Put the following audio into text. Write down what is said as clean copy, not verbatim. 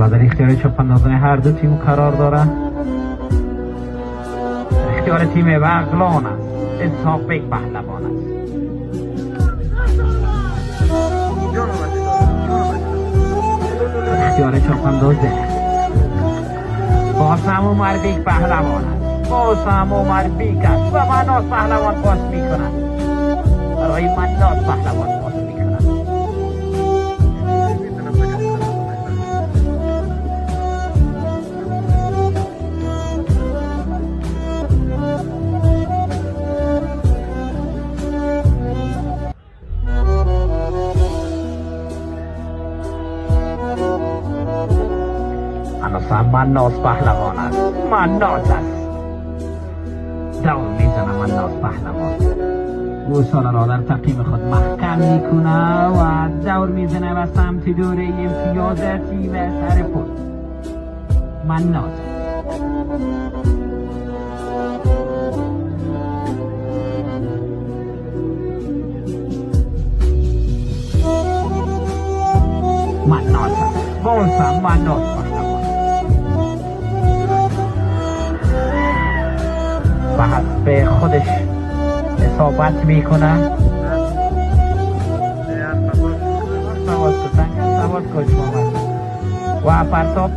در اختیار چپاندازان هر دو تیم قرار دارد. اختیار تیم بغلان است. اسحاق بیگ پهلوان است. اختیار چپاندازه باز هم عمر بیگ پهلوان است. باز هم عمر بیگ است و مناس پهلوان پاس میکند. برای مناس پهلوان پاس میکند. مناس پهلوان است. مناس است. دور میزنه مناس پهلوان. گوساله را در تقیم خود محکم میکنه و دور میزنه و سمت دوره امتیاز تیم سرپل. مناس مناس است. باز هم مناس پهلوان و حسب خودش اصابت میکنه. سواد کچ محمد و پرتاب